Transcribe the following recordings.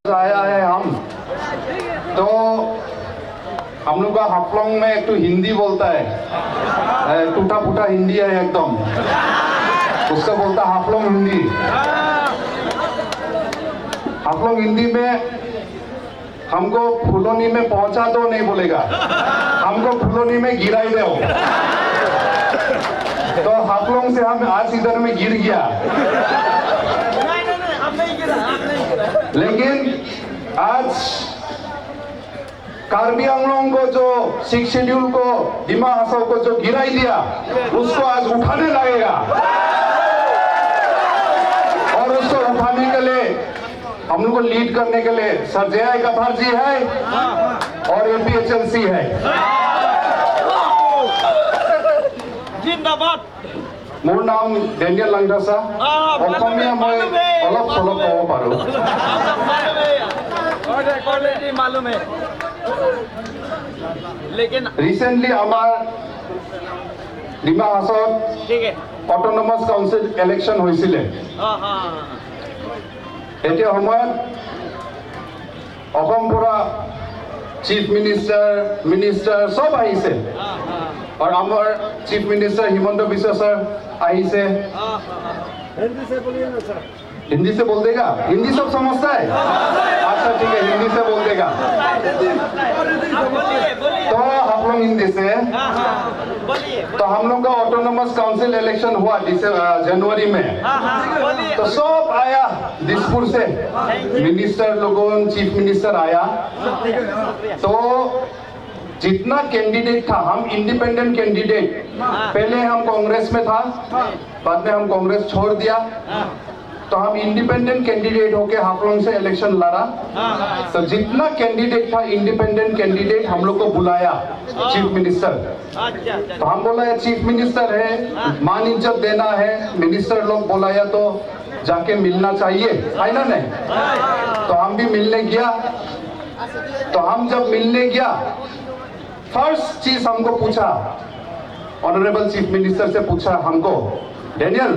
आया है तो हम लोग का हाफलोंग में एक तो हिंदी बोलता है, टूटा फूटा हिंदी है एकदम, उसका बोलता हाफलोंग हिंदी। हाफलोंग हिंदी में हमको फुलोनी में पहुंचा दो नहीं बोलेगा, हमको फुलोनी में गिराई दो। तो हाफलोंग से हम आज इधर में गिर गया, लेकिन आज कार्बी आंगलोंग को जो 6 शेड्यूल को डिमा हासाओ को जो गिराई दिया, उसको आज उठाने लगेगा। और उसको उठाने के लिए हम लोग को लीड करने के लिए सर जय कथार जी है और एपीएचएलसी है। जिंदाबाद। मोर नाम डेनियल लांगडासा, অসমীয়া মই অলপ চলপ ক'ব পাৰো। मालूम है, लेकिन रिसेंटली हमार डिमा हासाओत অটোনমাস কাউন্সিল ইলেকশন হৈছিলে। এতিয়া সময়ত অসম পৰা চিফ মিনিষ্টাৰ সব আহিছে, और हमार chief minister Himanta Biswa sir I से। हिंदी से बोलिए ना सर। हिंदी से बोल देगा, हिंदी सब समझता है। अच्छा ठीक है, हिंदी से बोल देगा। तो हम लोग हिंदी से, तो हम लोग का ऑटोनोमस काउंसिल इलेक्शन हुआ जनवरी में, तो सब आया दिसपुर से, मिनिस्टर लोगों, चीफ मिनिस्टर आया। तो जितना कैंडिडेट था, हम इंडिपेंडेंट कैंडिडेट, पहले हम कांग्रेस में था, बाद में हम कांग्रेस छोड़ दिया, तो हम इंडिपेंडेंट कैंडिडेट होके हाफलोंग से इलेक्शन लड़ा। तो जितना कैंडिडेट था इंडिपेंडेंट कैंडिडेट हम लोग को बुलाया चीफ मिनिस्टर। तो हम बोला यार चीफ मिनिस्टर है, मान इज्जत देना है, मिनिस्टर लोग बुलाया तो जाके मिलना चाहिए, है ना नहीं? तो हम भी मिलने गया। तो हम जब मिलने गया, फर्स्ट चीज हमको पूछा, ऑनरेबल चीफ मिनिस्टर से पूछा हमको, डेनियल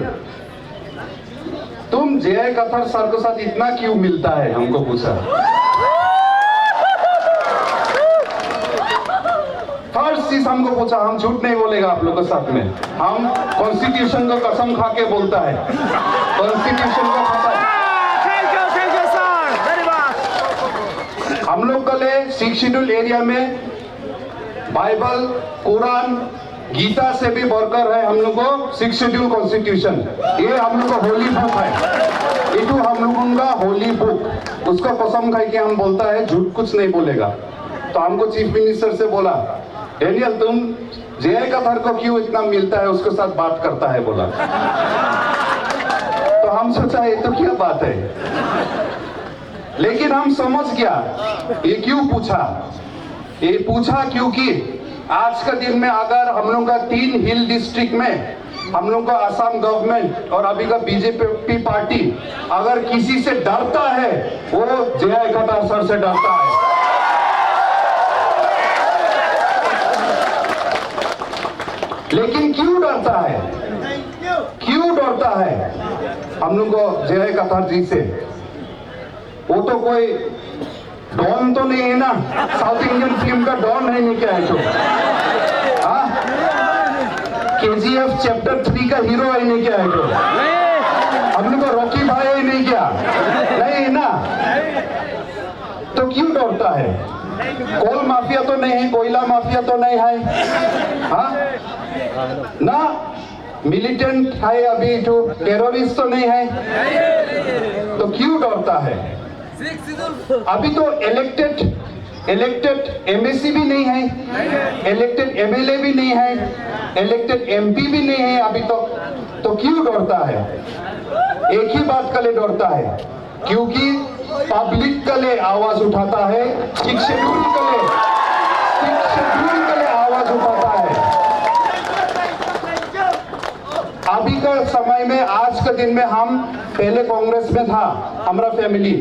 तुम जय कथर सर के साथ इतना क्यों मिलता है, हमको पूछा। फर्स्ट चीज हमको पूछा, हम झूठ नहीं बोलेगा आप लोगों के साथ में, हम कॉन्स्टिट्यूशन को कसम खा के बोलता है, कॉन्स्टिट्यूशन को कसम। हम लोग कल 6 शेड्यूल एरिया में बाइबल, कुरान, गीता से भी बढ़कर है हम लोग को 6 शेड्यूल कॉन्स्टिट्यूशन। ये हम लोग का होली बुक है, ये तो हम लोगों का होली बुक, उसको कसम खाई के हम बोलता है, झूठ कुछ नहीं बोलेगा। तो हमको चीफ मिनिस्टर से बोला, डेनियल तुम जय कथर को क्यों इतना मिलता है, उसके साथ बात करता है, बोला। तो हम सोचा ये तो क्या बात है, लेकिन हम समझ गया ये क्यों पूछा। ये पूछा क्योंकि आज का दिन में अगर हम लोग का 3 हिल डिस्ट्रिक्ट में हम लोग का असम गवर्नमेंट और अभी का बीजेपी पार्टी अगर किसी से डरता है, वो जय कथर सर से डरता है। लेकिन क्यों डरता है, क्यों डरता है हम लोग को जय कथर जी से? वो तो कोई डॉन तो नहीं है ना, साउथ इंडियन फिल्म का डॉन है नहीं क्या है जो? हाँ, KGF चैप्टर 3 का हीरो है नहीं क्या है जो? हम लोग को रॉकी भाई है नहीं क्या? नहीं है ना? तो क्यों डरता है? कोल माफिया तो नहीं है, कोयला माफिया तो नहीं है, हाँ ना, मिलिटेंट है अभी जो, टेररिस्ट तो नहीं है, तो क्यों डरता है? अभी तो इलेक्टेड एमएससी भी नहीं है, इलेक्टेड एमएलए भी नहीं है, इलेक्टेड एमपी भी नहीं है अभी तो क्यों डरता है? एक ही बात के लिए डरता है, क्योंकि पब्लिक के लिए आवाज उठाता है, 6 शेड्यूल के लिए आवाज उठाता है। अभी का समय में, आज के दिन में, हम पहले कांग्रेस में था हमारा फैमिली,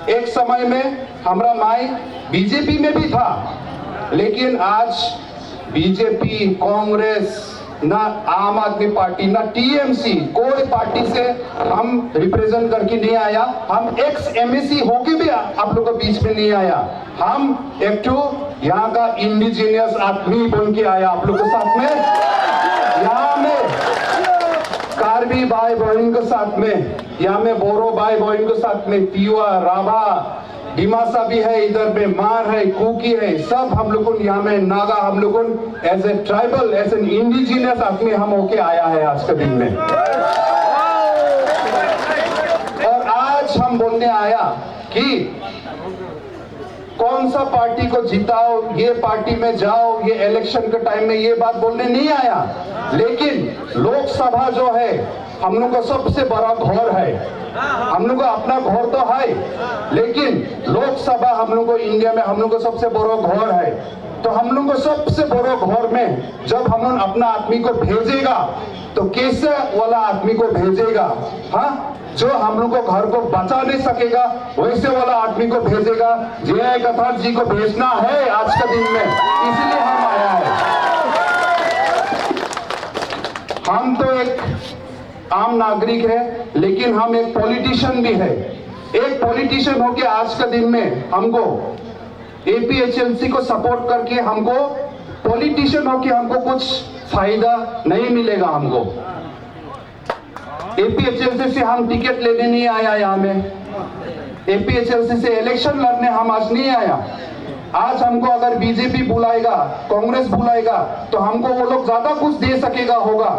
एक समय में हमारा माई बीजेपी में भी था, लेकिन आज बीजेपी, कांग्रेस ना आम आदमी पार्टी, ना टीएमसी, कोई पार्टी से हम रिप्रेजेंट करके नहीं आया। हम एक्स एमएसी होके भी आप लोगों के बीच में नहीं आया। हम एक तो यहाँ का इंडिजिनियस आदमी बन के आया आप लोगों के साथ में। यहाँ में कार्बी भाई बहन के साथ में, यहाँ में बोरो भाई बहन के साथ में, तिवा, राभा, डिमासा भी है, इधर में मार है, कुकी है, सब हम लोगों यहाँ में नागा, हम लोगों as a tribal, as an indigenous आदमी हम होके आया है आज के दिन में। और आज हम बोलने आया कि कौन सा पार्टी को जिताओ, ये पार्टी में जाओ, ये इलेक्शन के टाइम में ये बात बोलने नहीं आया। लेकिन लोकसभा जो है हम लोग का सबसे बड़ा घर है, हम लोग का अपना घर तो है, लेकिन लोकसभा हम लोग को इंडिया में हम लोग का सबसे बड़ा घर है। तो हम लोग को सबसे बड़ा घर में जब हम लोग अपना आदमी को भेजेगा तो कैसे वाला आदमी को भेजेगा? हाँ, जो हम लोग को घर को बचा नहीं सकेगा वैसे वाला आदमी को भेजेगा। जय कथार जी को भेजना है आज के दिन में, इसलिए हम आया है। हम तो एक आम नागरिक है, लेकिन हम एक पॉलिटिशियन भी है। एक पॉलिटिशियन होके आज के दिन में हमको एपीएचएलसी को सपोर्ट करके हमको पॉलिटिशियन होके हमको कुछ फायदा नहीं मिलेगा। हमको एपीएचएलसी से हम टिकट लेने नहीं आया, यहाँ में एपीएचएलसी से इलेक्शन लड़ने हम आज नहीं आया। आज हमको अगर बीजेपी बुलाएगा, कांग्रेस बुलाएगा तो हमको वो लोग ज्यादा कुछ दे सकेगा होगा,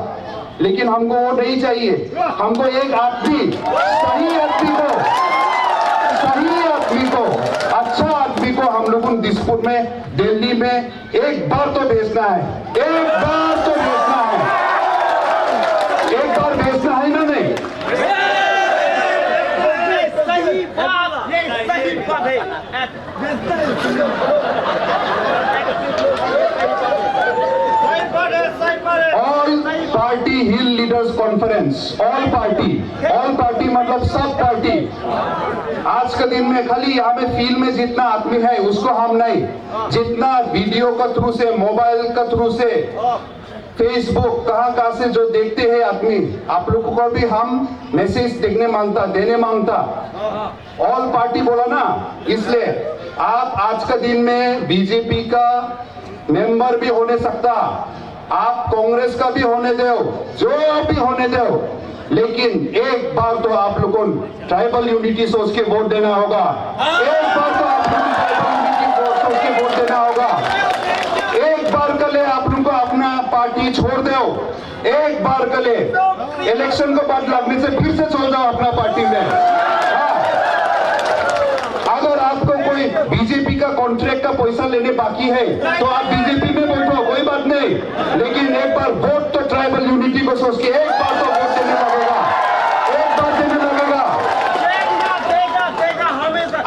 लेकिन हमको वो नहीं चाहिए। हमको एक आदमी, सही आदमी को, अच्छा आदमी को हम लोगों को दिसपुर में, दिल्ली में एक बार तो भेजना है, एक बार तो भेजना है, एक बार भेजना है ना? नहीं, सही बात है। ऑल पार्टी हिल लीडर्स कॉन्फ्रेंस, ऑल पार्टी मतलब सब पार्टी। आज के दिन में खाली यहाँ में फील्ड में जितना आदमी है उसको हम नहीं, जितना वीडियो का थ्रू से, मोबाइल का थ्रू से, फेसबुक कहाँ से जो देखते हैं आदमी, आप लोगों को भी हम मैसेज देने मांगता। ऑल पार्टी बोला ना, इसलिए आप आज के दिन में बीजेपी का मेंबर भी होने सकता, आप कांग्रेस का भी होने दो, जो भी होने दो, लेकिन एक बार तो आप लोगों को ट्राइबल यूनिटी सोच के वोट देना होगा। एक बार तो आप लोगों को ट्राइबल यूनिटी सोच के वोट देना होगा। एक बार के लिए आप लोगों को अपना पार्टी छोड़ दो, एक बार के लिए इलेक्शन को बाद लगने से फिर से छोड़ जाओ अपना पार्टी में। अगर आपको कोई बीजेपी का कॉन्ट्रैक्ट का पैसा लेने बाकी है तो आप बीजेपी में बैठो, कोई बात नहीं, लेकिन एक बार वोट तो ट्राइबल यूनिटी को सोच के एक बार तो वोट देने लगेगा, एक बार देने लगेगा।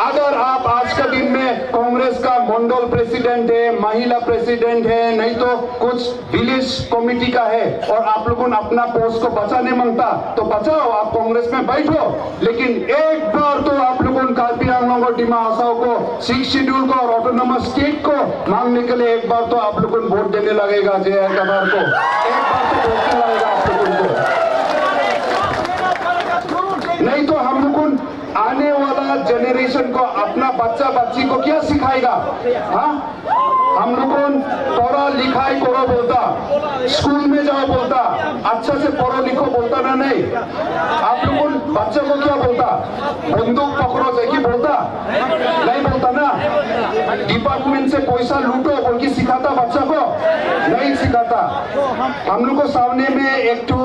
अगर आप आज के दिन में कांग्रेस का मंडल प्रेसिडेंट है, महिला प्रेसिडेंट है, नहीं तो कुछ विलेज कमेटी का है और आप लोगों ने अपना पोस्ट को बचाने मांगता तो बचाओ, आप कांग्रेस में बैठो, लेकिन एक बार तो आप लोगों ने कार्बी आंगलों को, डिमा हसाओ को, 6 शेड्यूल को और ऑटोनोमस स्टेट को मांगने के लिए एक बार तो आप लोगों को वोट देने लगेगा। जय कबार को एक बार तो वोट देने लगेगा आप लोगों को, नहीं तो हम लोगों आने वाला जनरेशन को, अपना बच्चा बच्ची को क्या सिखाएगा? हाँ, हम लोगों पढ़ा लिखाई करो बोलता, स्कूल में जाओ बोलता, अच्छा से पढ़ो लिखो बोलता ना? नहीं, आप लोगों बच्चों को क्या बोलता? बंदूक पकड़ो जैकी बोलता? नहीं बोलता ना। डिपार्टमेंट से पैसा लूटो बोल के सिखाता बच्चा को? नहीं सिखाता। हम लोग को सामने में एक तो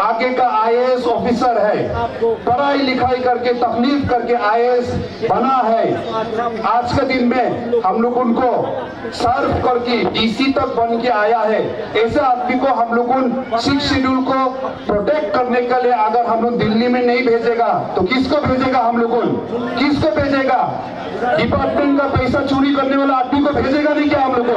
आगे का आईएएस ऑफिसर है, पढ़ाई लिखाई करके तकलीफ करके आईएएस बना है। आज के दिन में हम लोग उनको सर्व करके डीसी तक बन के आया है। ऐसे आदमी को हम लोग 6 शेड्यूल को प्रोटेक्ट करने के लिए अगर हम लोग दिल्ली में नहीं भेजेगा तो किसको भेजेगा? हम लोग किसको भेजेगा? डिपार्टमेंट का पैसा चोरी करने वाला आदमी को भेजेगा नहीं क्या हम लोग?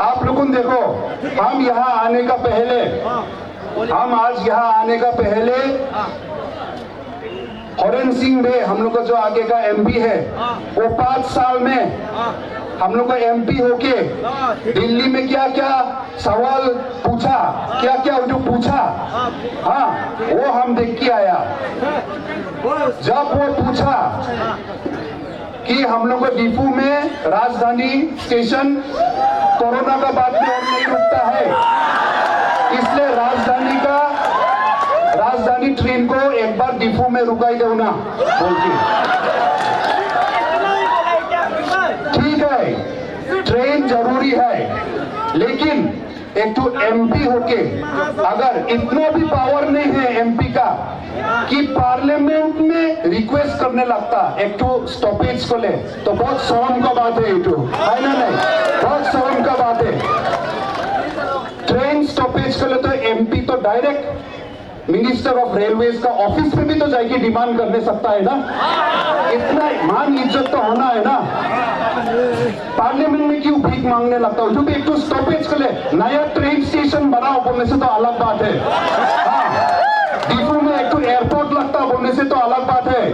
आप लोगों देखो, हम यहाँ आने का पहले, हम आज यहाँ आने का पहले हरेन सिंह बे हम लोग का जो आगे का एमपी है, वो 5 साल में हम लोग का एमपी होके दिल्ली में क्या क्या सवाल पूछा, क्या क्या जो पूछा, हाँ वो हम देख के आया। जब वो पूछा कि हम लोग को डिपू में राजधानी स्टेशन कोरोना का बाद में और नहीं रुकता है, इसलिए राजधानी ट्रेन को एक बार डिपू में रुकाई दो ना बोल के। ठीक है ट्रेन जरूरी है, लेकिन एक तो एमपी होके अगर इतना भी पावर नहीं है एमपी का कि पार्लियामेंट में रिक्वेस्ट करने लगता एक तो स्टॉपेज को ले, तो बहुत शर्म का बात है, ये है ना? नहीं, बहुत शर्म का बात है। ट्रेन स्टॉपेज को ले तो एमपी तो डायरेक्ट मिनिस्टर ऑफ रेलवेज का ऑफिस में भी तो जाके डिमांड करने सकता है ना। इतना मान इज्जत तो होना है ना। पार्लियामेंट में क्यों भीख मांगने लगता है? जो भी एक तो स्टॉपेज के लिए नया ट्रेन स्टेशन बनाओ बोलने से तो अलग बात है, हाँ डिपू में एक तो एयरपोर्ट लगता बोलने से तो अलग बात है,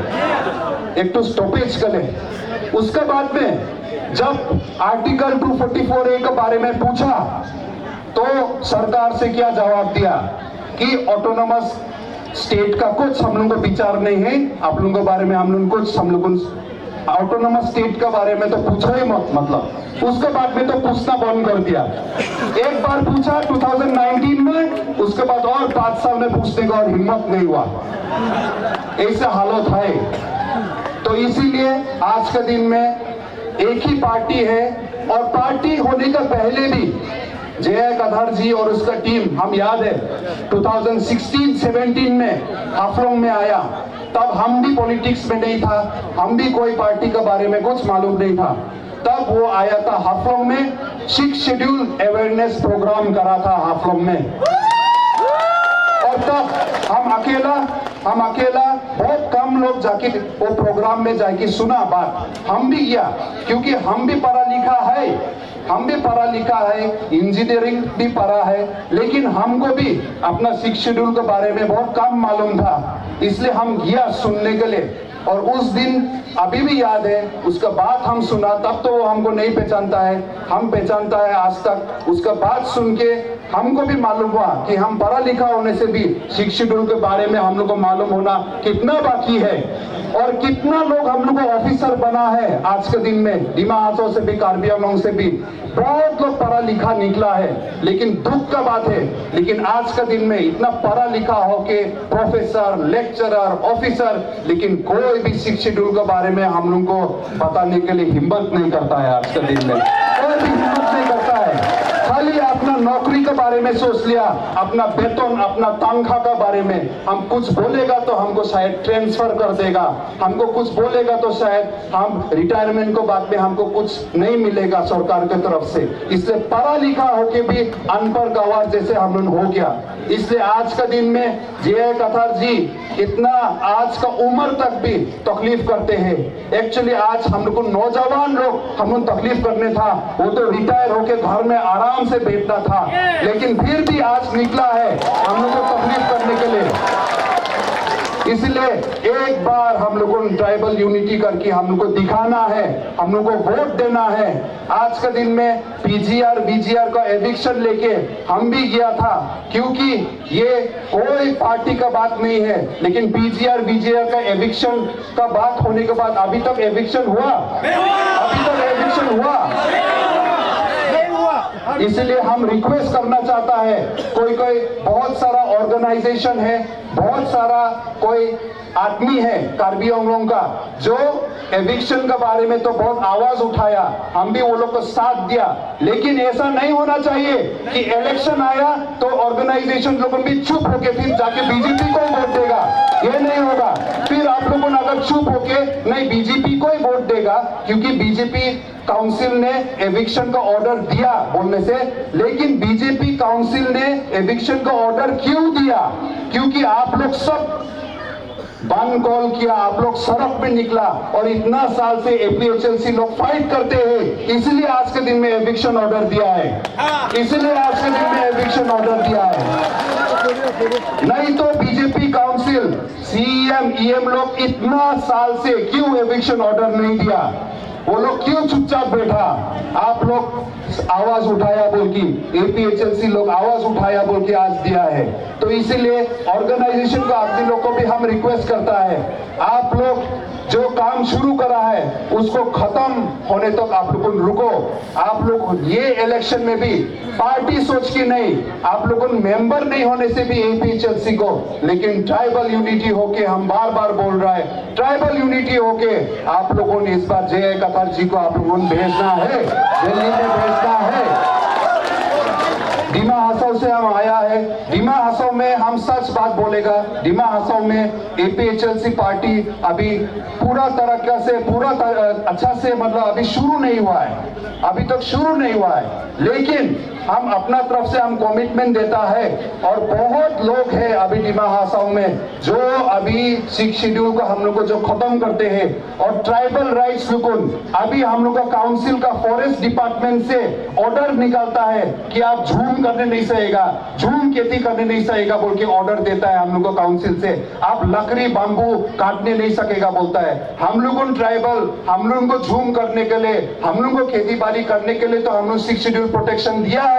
एक तो स्टॉपेज के लिए। उसके बाद में जब आर्टिकल 244A के बारे में पूछा तो सरकार से क्या जवाब दिया कि ऑटोनोमस स्टेट का कुछ हम लोगों को विचार नहीं है, आप लोगों के बारे में हम लोग कुछ ऑटोनोमस स्टेट के बारे में तो पूछो ही मत, मतलब उसके बाद में तो पूछना बंद कर दिया। एक बार पूछा 2019 में, उसके बाद और 5 साल में पूछने का और हिम्मत नहीं हुआ। ऐसा हालत है। तो इसीलिए आज के दिन में एक ही पार्टी है, और पार्टी होने का पहले भी जय कधार जी और उसका टीम, हम याद है 2016-17 में हाफलोंग में आया, तब हम भी पॉलिटिक्स में नहीं था, हम भी कोई पार्टी के बारे में कुछ मालूम नहीं था। तब वो आया था हाफलोंग में, 6 शेड्यूल अवेयरनेस प्रोग्राम करा था हाफलोंग में, और तब हम अकेला बहुत कम लोग जाके वो प्रोग्राम में जाके सुना बात। हम भी गया क्योंकि हम भी पढ़ा लिखा है, इंजीनियरिंग भी पढ़ा है, लेकिन हमको भी अपना 6 शेड्यूल के बारे में बहुत कम मालूम था, इसलिए हम गया सुनने के लिए। और उस दिन अभी भी याद है, उसका बात हम सुना, तब तो वो हमको नहीं पहचानता है, हम पहचानता है आज तक। उसका बात सुन के हमको भी मालूम हुआ कि हम पढ़ा लिखा होने से भी 6 शेड्यूल के बारे में हम लोग को मालूम होना कितना बाकी है, और कितना लोग हम लोग को ऑफिसर बना है आज के दिन में। डिमा हासो से भी, कार्बी आंगलोंग से भी बहुत लोग पढ़ा लिखा निकला है, लेकिन दुख का बात है, लेकिन आज के दिन में इतना पढ़ा लिखा हो के प्रोफेसर, लेक्चरर, ऑफिसर, लेकिन कोई भी 6 शेड्यूल के बारे में हम लोग को बताने के लिए हिम्मत नहीं करता है। आज के दिन में कोई भी हिम्मत नहीं करता है, खाली अपना नौकरी के बारे में सोच लिया, अपना वेतन, अपना तनख्वाह के बारे में। हम कुछ बोलेगा तो हमको शायद ट्रांसफर कर देगा, हमको कुछ बोलेगा तो शायद हम रिटायरमेंट को बाद में हमको कुछ नहीं मिलेगा सरकार की तरफ से। इसलिए पढ़ा लिखा होके भी अनपढ़ गंवार जैसे हम लोग हो गया। इसलिए आज का दिन में जय कथार जी इतना आज का उम्र तक भी तकलीफ करते हैं। एक्चुअली आज हम लोग को नौजवान लोग हम लोग तकलीफ करने था, वो तो रिटायर होके घर में आराम से बैठता था, लेकिन फिर भी आज निकला है हम लोग को तकलीफ करने के लिए। इसलिए एक बार हम लोगों को ट्राइबल यूनिटी करके हम लोग को दिखाना है, हम लोग को वोट देना है। आज के दिन में पीजीआर बीजीआर का एविक्शन लेके हम भी गया था, क्योंकि ये कोई पार्टी का बात नहीं है, लेकिन पीजीआर बीजीआर का एविक्शन का बात होने के बाद अभी तक एविक्शन हुआ? इसलिए हम रिक्वेस्ट करना चाहता है, कोई बहुत सारा ऑर्गेनाइजेशन है, बहुत सारा कोई आदमी है कार्बी आंगलोंग का जो एविक्शन के बारे में तो बहुत आवाज उठाया, हम भी वो लोग को साथ दिया। लेकिन ऐसा नहीं होना चाहिए कि इलेक्शन आया तो ऑर्गेनाइजेशन लोग भी चुप होके फिर जाके बीजेपी को वोट देगा, ये नहीं होगा। फिर आप लोगों ने अगर चुप होके नहीं बीजेपी को ही वोट देगा, क्योंकि बीजेपी काउंसिल ने एविक्शन का ऑर्डर दिया बोलने से, लेकिन बीजेपी काउंसिल ने एविक्शन का ऑर्डर क्यों दिया? क्योंकि आप लोग सब बंद कॉल किया, आप लोग सड़क पे निकला, और इतना साल से एपीएचएलसी लोग फाइट करते हैं, इसलिए आज के दिन में एविक्शन ऑर्डर दिया है, इसलिए आज के दिन में एविक्शन ऑर्डर दिया है। नहीं तो बीजेपी काउंसिल सीएम ईएम लोग इतना साल से क्यों एविक्शन ऑर्डर नहीं दिया? वो लोग क्यों चुपचाप बैठा? आप लोग आवाज उठाया बोल की, एपीएचएलसी लोग आवाज उठाया बोल के आज दिया है। तो इसीलिए ऑर्गेनाइजेशन को आप लोग को भी हम रिक्वेस्ट करता है, आप लोग जो काम शुरू करा है उसको खत्म होने तक आप लोग रुको। आप लोग ये इलेक्शन में भी पार्टी सोच के नहीं, आप लोगों मेंबर नहीं होने से भी एपीएचएलसी को, लेकिन ट्राइबल यूनिटी होके हम बार बार बोल रहा है, ट्राइबल यूनिटी होके आप लोगों ने इस बार जय कतर जी को आप लोगों ने भेजना है, दिल्ली में भेजना है। डिमा हसाओ से हम आया है, डिमा हसाओ में हम सच बात बोलेगा। डिमा हसाओ में एपीएचएलसी पार्टी अभी पूरा तरीका से अच्छा से मतलब अभी शुरू नहीं हुआ है, अभी तक शुरू नहीं हुआ है, लेकिन हम अपना तरफ से हम कमिटमेंट देता है। और बहुत लोग हैं अभी डिमा हसाओ में जो अभी 6 शेड्यूल को हम लोग को जो खत्म करते हैं, और ट्राइबल राइट्स लुकुन अभी हम लोग का काउंसिल का फॉरेस्ट डिपार्टमेंट से ऑर्डर निकलता है कि आप झूम करने नहीं सकेगा, झूम खेती करने नहीं सकेगा बोल के ऑर्डर देता है हम लोग को काउंसिल से, आप लकड़ी बांबू काटने नहीं सकेगा बोलता है। हम लोगों ट्राइबल, हम लोगों को झूम करने के लिए, हम लोगों को खेती बाड़ी करने के लिए तो हम लोग 6 शेड्यूल प्रोटेक्शन दिया है।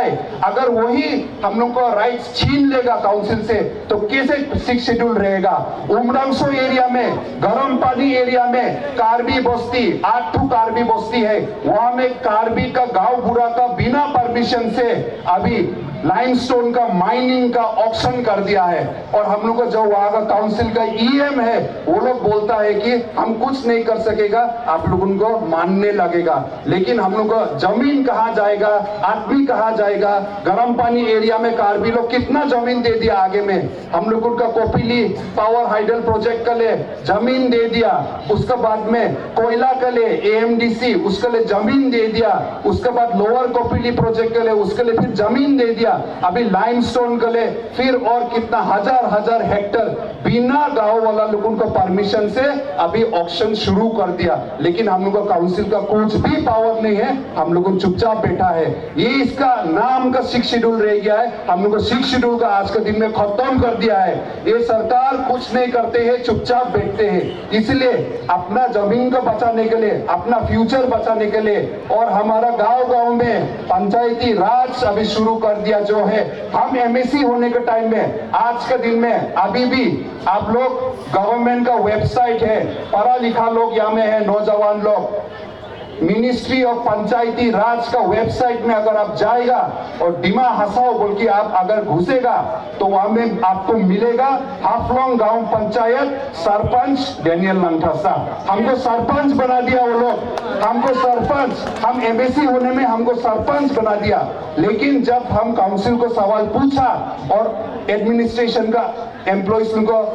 अगर वही हम लोग को राइट्स छीन लेगा काउंसिल से तो कैसे 6 शेड्यूल रहेगा? उमरांगसो एरिया में, गरम पानी एरिया में कार्बी बस्ती, 8 कार्बी बस्ती है, वहां में कार्बी का गांव बुरा का बिना परमिशन से अभी लाइमस्टोन का माइनिंग का ऑक्शन कर दिया है। और हम लोग को जो वहां का काउंसिल का ईएम है वो लोग बोलता है कि हम कुछ नहीं कर सकेगा, आप लोग उनको मानने लगेगा। लेकिन हम लोग को जमीन कहां जाएगा, आदमी कहां जाएगा? गरम पानी एरिया में कार्बी लोग कितना जमीन दे दिया, आगे में हम लोग उनका कोपिली पावर हाइडल प्रोजेक्ट के लिए जमीन दे दिया, उसके बाद में कोयला के लिए एएमडीसी उसके लिए जमीन दे दिया, उसके बाद लोअर कोपिली प्रोजेक्ट के लिए उसके लिए फिर जमीन दे दिया, अभी लाइमस्टोन के लिए फिर और कितना हजार हेक्टर बिना गांव वाला लोगों को परमिशन से अभी ऑक्शन शुरू कर दिया। लेकिन हम लोग का काउंसिल का कुछ भी पावर नहीं है, हम लोग चुपचाप बैठा है। ये इसका नाम का 6 शेड्यूल रह गया है, हम लोग को 6 शेड्यूल का आज के दिन में खत्म कर दिया है। ये सरकार कुछ नहीं करते हैं, चुपचाप बैठते हैं। इसलिए अपना जमीन को बचाने के लिए, अपना फ्यूचर बचाने के लिए, और हमारा गांव में पंचायती राज अभी शुरू कर दिया जो है, हम एमएससी होने के टाइम में आज के दिन में अभी भी आप लोग गवर्नमेंट का वेबसाइट है, पढ़ा लिखा लोग यहाँ में है, नौजवान लोग, मिनिस्ट्री ऑफ पंचायती राज का वेबसाइट में अगर आप जाएगा और डिमा हसाओ बोल के आप अगर घुसेगा तो वहां में आपको मिलेगा हाफलोंग गांव पंचायत सरपंच डेनियल लंगथासा। हमको सरपंच बना दिया वो लोग, हमको सरपंच, हम एमएससी होने में हमको सरपंच बना दिया। लेकिन जब हम काउंसिल को सवाल पूछा और एडमिनिस्ट्रेशन का एम्प्लॉइज को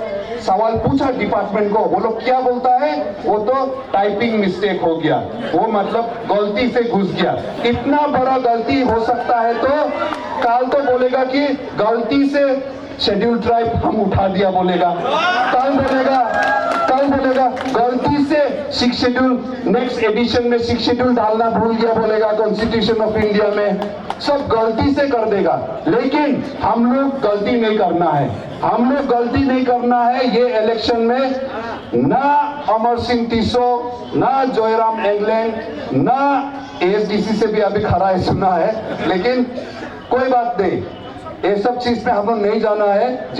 सवाल पूछा डिपार्टमेंट को, वो लोग क्या बोलता है, वो तो टाइपिंग मिस्टेक हो गया, वो मतलब गलती से घुस गया। इतना बड़ा गलती हो सकता है तो काल तो बोलेगा कि गलती से शेड्यूल ट्राइब हम उठा दिया बोलेगा, कल बोलेगा गलती से 6 शेड्यूल नेक्स्ट एडिशन में 6 शेड्यूल डालना भूल गया बोलेगा कॉन्स्टिट्यूशन ऑफ इंडिया में, सब गलती से कर देगा। लेकिन हम लोग गलती नहीं करना है, हम लोग गलती नहीं करना है। ये इलेक्शन में ना अमर सिंह तीसो, ना जयराम इंग्लैंड, ना एएसडीसी से भी अभी खड़ा है सुना है, लेकिन कोई बात नहीं, ये सब चीज में हम लोग नहीं जाना है।